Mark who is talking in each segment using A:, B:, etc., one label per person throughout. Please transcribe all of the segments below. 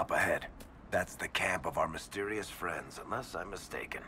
A: Up ahead. That's the camp of our mysterious friends, unless I'm mistaken.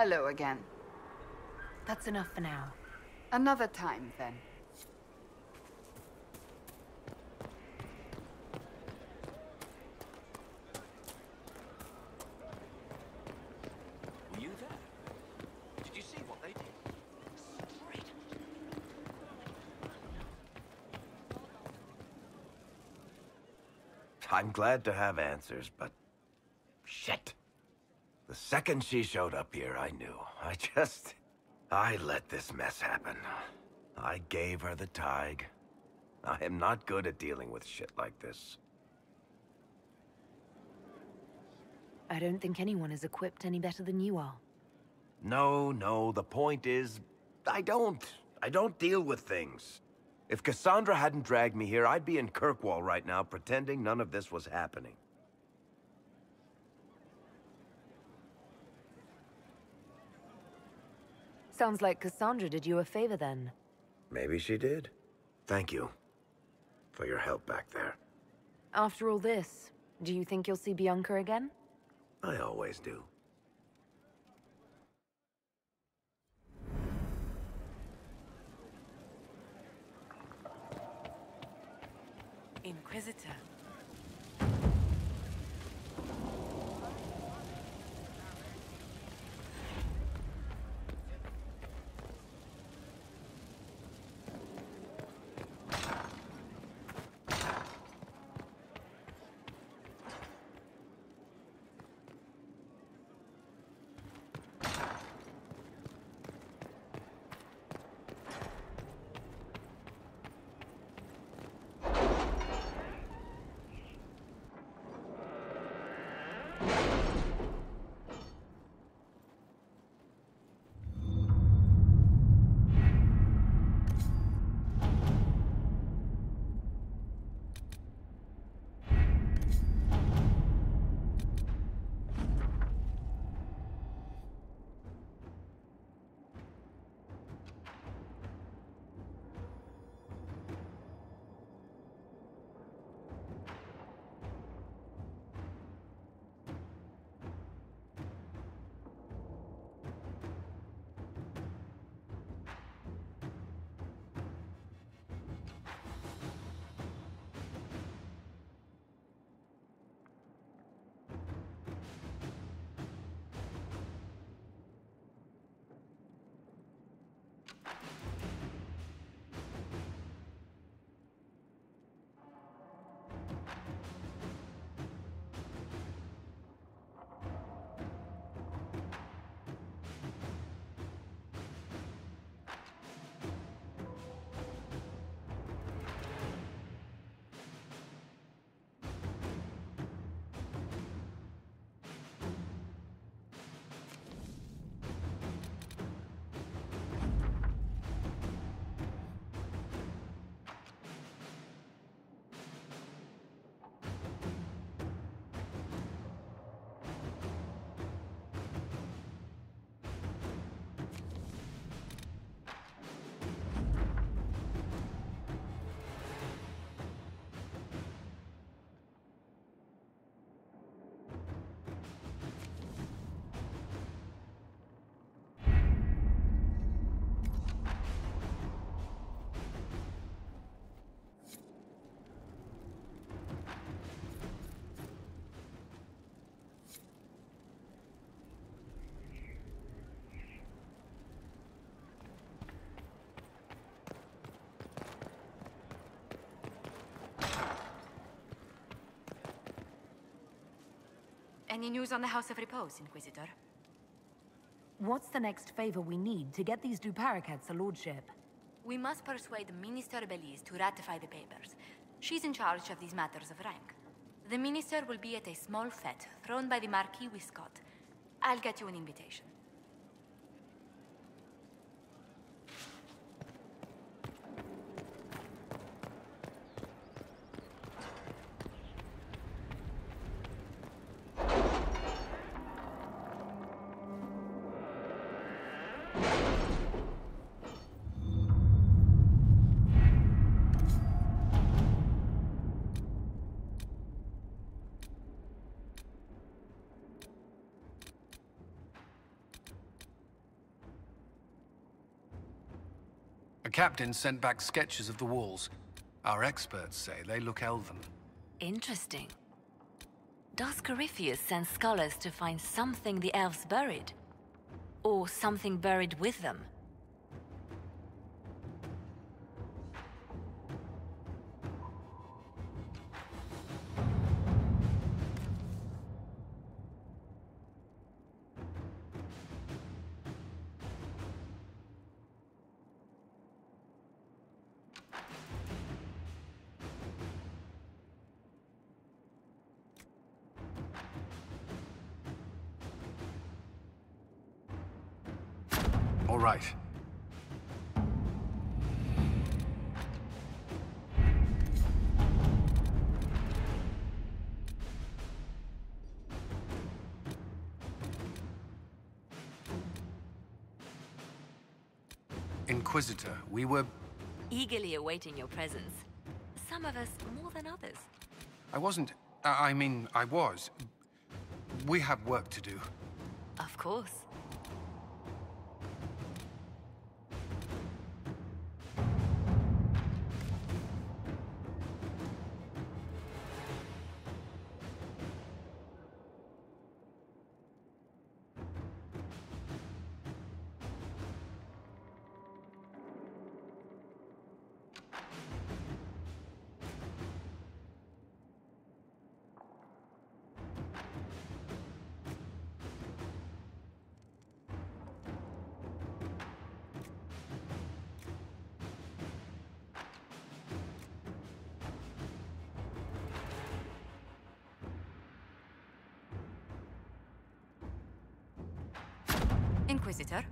B: Hello again.
C: That's enough for now.
B: Another time, then.
A: Were you there? Did you see what they did? Straight. I'm glad to have answers, but... shit. The second she showed up here, I knew. I let this mess happen. I gave her the tig. I am not good at dealing with shit like this.
C: I don't think anyone is equipped any better than you are.
A: No, the point is, I don't deal with things. If Cassandra hadn't dragged me here, I'd be in Kirkwall right now pretending none of this was happening.
C: Sounds like Cassandra did you a favor then.
A: Maybe she did. Thank you for your help back there.
C: After all this, do you think you'll see Bianca again?
A: I always do.
C: Inquisitor.
D: Any news on the House of Repose, Inquisitor?
C: What's the next favor we need to get these Duparacats a lordship?
D: We must persuade Minister Belize to ratify the papers. She's in charge of these matters of rank. The minister will be at a small fete thrown by the Marquis Wiscott. I'll get you an invitation.
E: captain sent back sketches of the walls. Our experts say they look elven.
D: Interesting. Does Corypheus send scholars to find something the elves buried? Or something buried with them?
E: All right. Inquisitor, we were...
D: Eagerly awaiting your presence. Some of us more than others.
E: I wasn't... I mean, I was. We have work to do.
D: Of course. Inquisitor?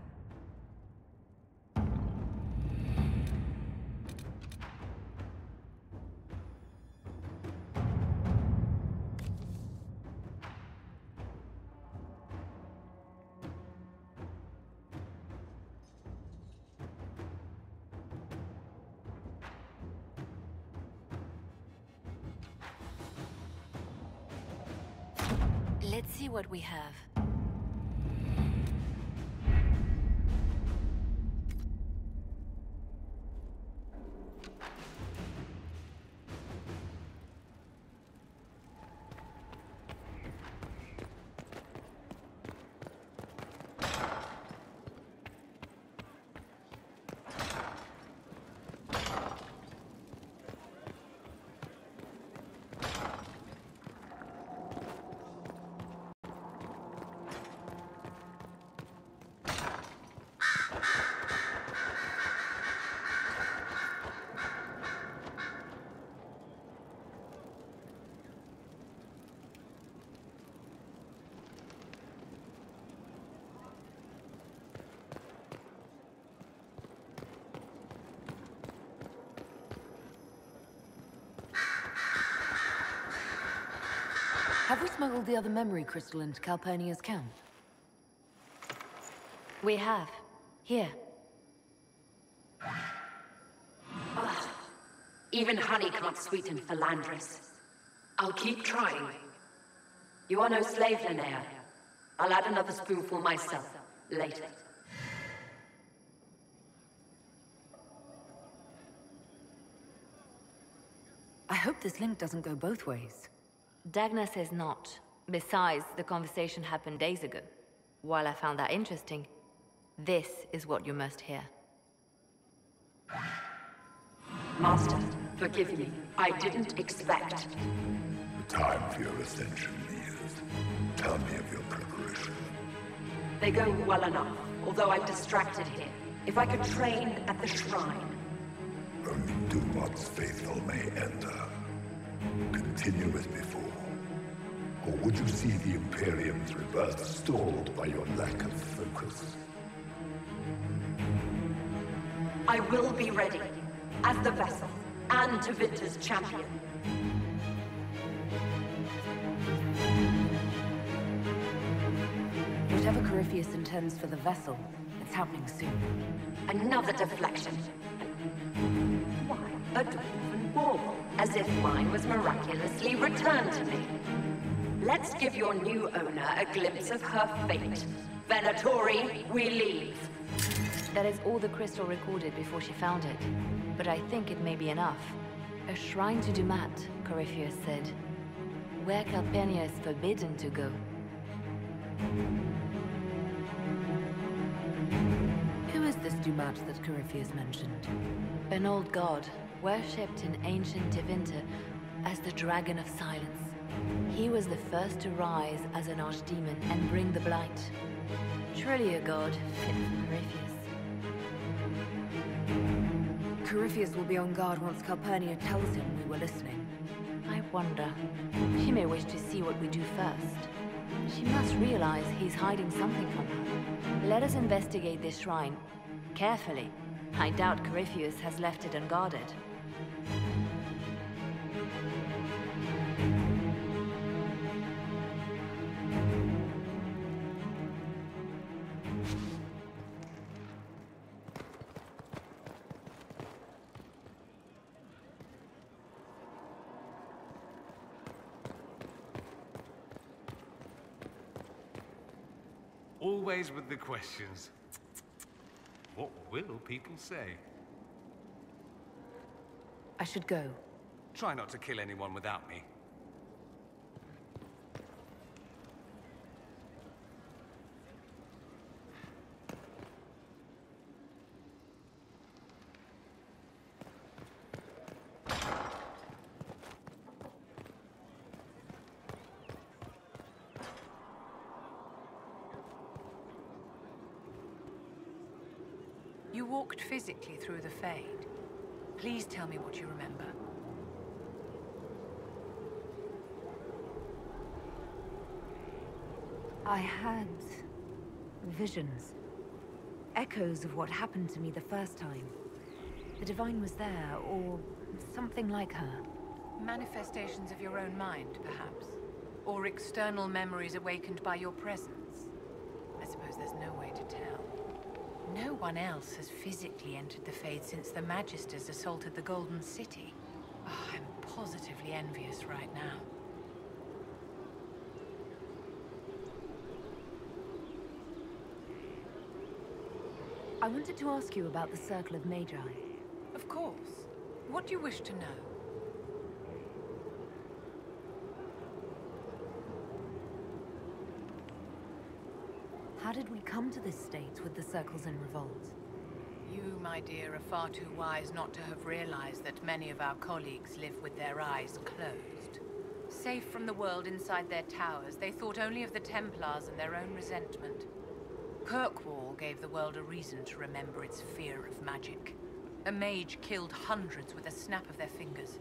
D: Let's see what we have.
C: Have we smuggled the other memory crystal into Calpernia's camp?
D: We have. Here.
F: Even honey can't sweeten Philandris. I'll keep trying. You are no slave, Linnea. I'll add another spoonful myself, later.
C: I hope this link doesn't go both ways.
D: Dagna says not. Besides, the conversation happened days ago. While I found that interesting, this is what you must hear.
F: Master, forgive me. I didn't expect.
G: The time for your ascension is. Tell me of your preparation.
F: They go well enough, although I'm distracted here. If I could train at the shrine.
G: Only Dumat's faithful may enter. Continue as before. Or would you see the Imperium's rebirth stalled by your lack of focus?
F: I will be ready, as the vessel, and to Vinter's champion.
C: Whatever Corypheus intends for the vessel, it's happening soon.
F: Another deflection. Why, a dwarven bauble, as if mine was miraculously returned to me. Let's give your new owner a glimpse of her fate. Venatori, we leave.
C: That is all the crystal recorded before she found it. But I think it may be enough. A shrine to Dumat, Corypheus said. Where Calpernia is forbidden to go. Who is this Dumat that Corypheus mentioned? An old god, worshipped in ancient Tevinter as the Dragon of Silence. He was the first to rise as an archdemon and bring the blight. Truly a god fit for Corypheus. Corypheus will be on guard once Calpernia tells him we were listening. I wonder. She may wish to see what we do first. She must realize he's hiding something from her. Let us investigate this shrine. Carefully. I doubt Corypheus has left it unguarded.
H: Always with the questions. What will people say?
C: I should go.
H: Try not to kill anyone without me.
C: You walked physically through the Fade. Please tell me what you remember. I had visions. Echoes of what happened to me the first time. The Divine was there, or something like her. Manifestations of your own mind, perhaps? Or external memories awakened by your presence? I suppose there's no way to tell. No one else has physically entered the Fade since the Magisters assaulted the Golden City. Oh, I'm positively envious right now. I wanted to ask you about the Circle of Magi. Of course. What do you wish to know? How did we come to this state with the circles in revolt? You, my dear, are far too wise not to have realized that many of our colleagues live with their eyes closed. Safe from the world inside their towers, they thought only of the Templars and their own resentment. Kirkwall gave the world a reason to remember its fear of magic. A mage killed hundreds with a snap of their fingers.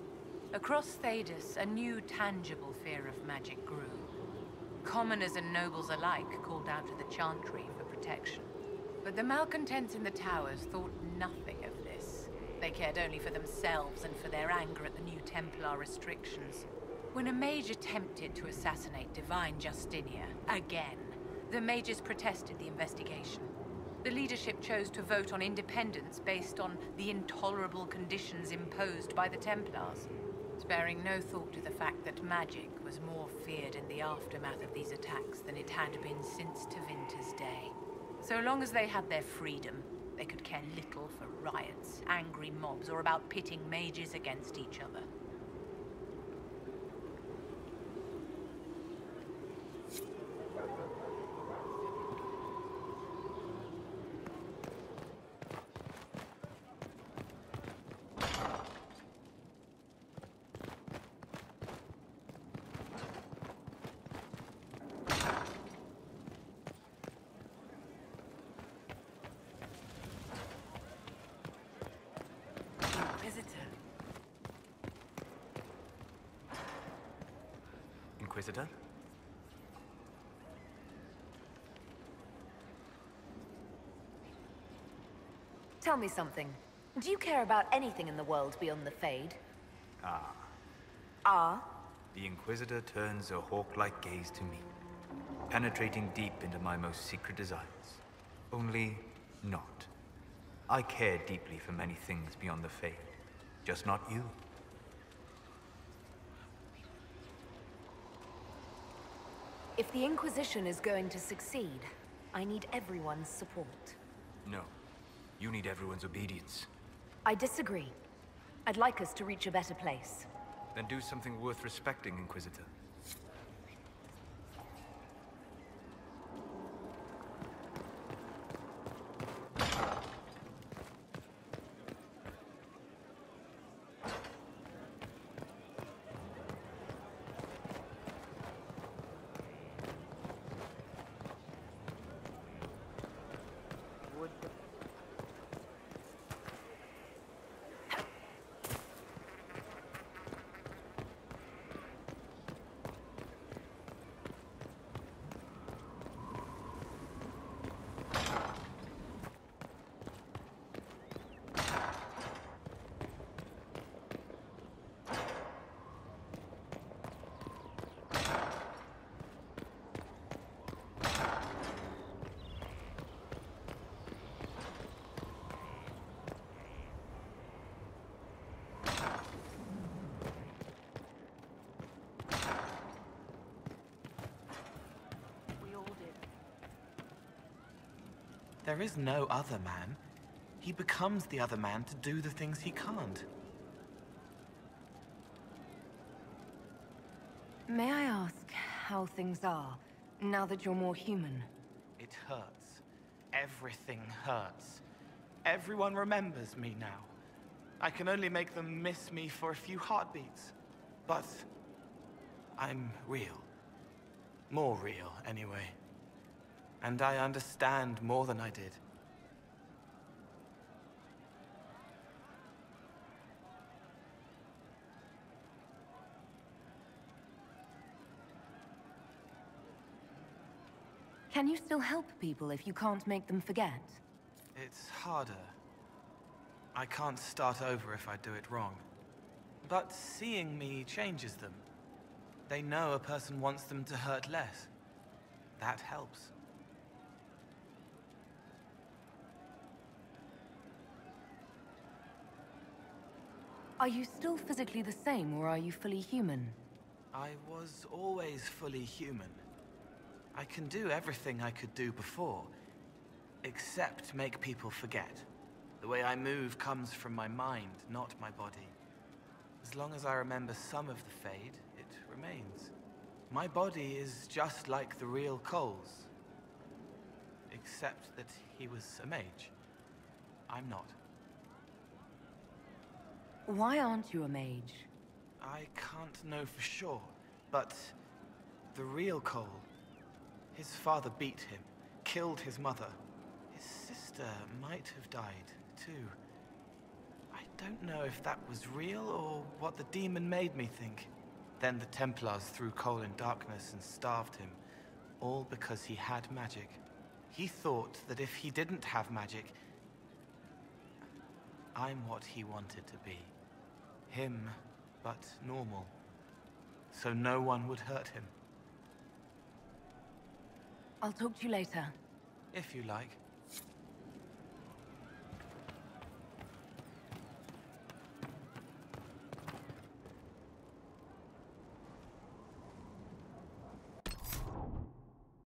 C: Across Thedas, a new tangible fear of magic grew. Commoners and nobles alike called out to the Chantry for protection. But the malcontents in the towers thought nothing of this. They cared only for themselves and for their anger at the new Templar restrictions. When a mage attempted to assassinate Divine Justinia, again, the mages protested the investigation. The leadership chose to vote on independence based on the intolerable conditions imposed by the Templars, sparing no thought to the fact that magic was more feared in the aftermath of these attacks than it had been since Tevinter's day. So long as they had their freedom, they could care little for riots, angry mobs, or about pitting mages against each other.
A: Inquisitor?
C: Tell me something. Do you care about anything in the world beyond the Fade?
I: Ah.
C: Ah?
I: The Inquisitor turns a hawk-like gaze to me, penetrating deep into my most secret desires. Only not. I care deeply for many things beyond the Fade, just not you.
C: If the Inquisition is going to succeed, I need everyone's support.
I: No. You need everyone's obedience.
F: I disagree. I'd like us to reach a better place.
I: Then do something worth respecting, Inquisitor.
J: There is no other man. He becomes the other man to do the things he can't.
F: May I ask how things are, now that you're more human?
J: It hurts. Everything hurts. Everyone remembers me now. I can only make them miss me for a few heartbeats. But I'm real. More real, anyway. And I understand more than I did.
F: Can you still help people if you can't make them forget?
J: It's harder. I can't start over if I do it wrong. But seeing me changes them. They know a person wants them to hurt less. That helps.
F: Are you still physically the same, or are you fully human?
J: I was always fully human. I can do everything I could do before, except make people forget. The way I move comes from my mind, not my body. As long as I remember some of the Fade, it remains. My body is just like the real Cole's. Except that he was a mage. I'm not.
F: Why aren't you a mage?
J: I can't know for sure, but the real Cole, his father beat him, killed his mother. His sister might have died, too. I don't know if that was real or what the demon made me think. Then the Templars threw Cole in darkness and starved him, all because he had magic. He thought that if he didn't have magic, I'm what he wanted to be. Him, but normal. So no one would hurt him.
F: I'll talk to you later.
J: If you like.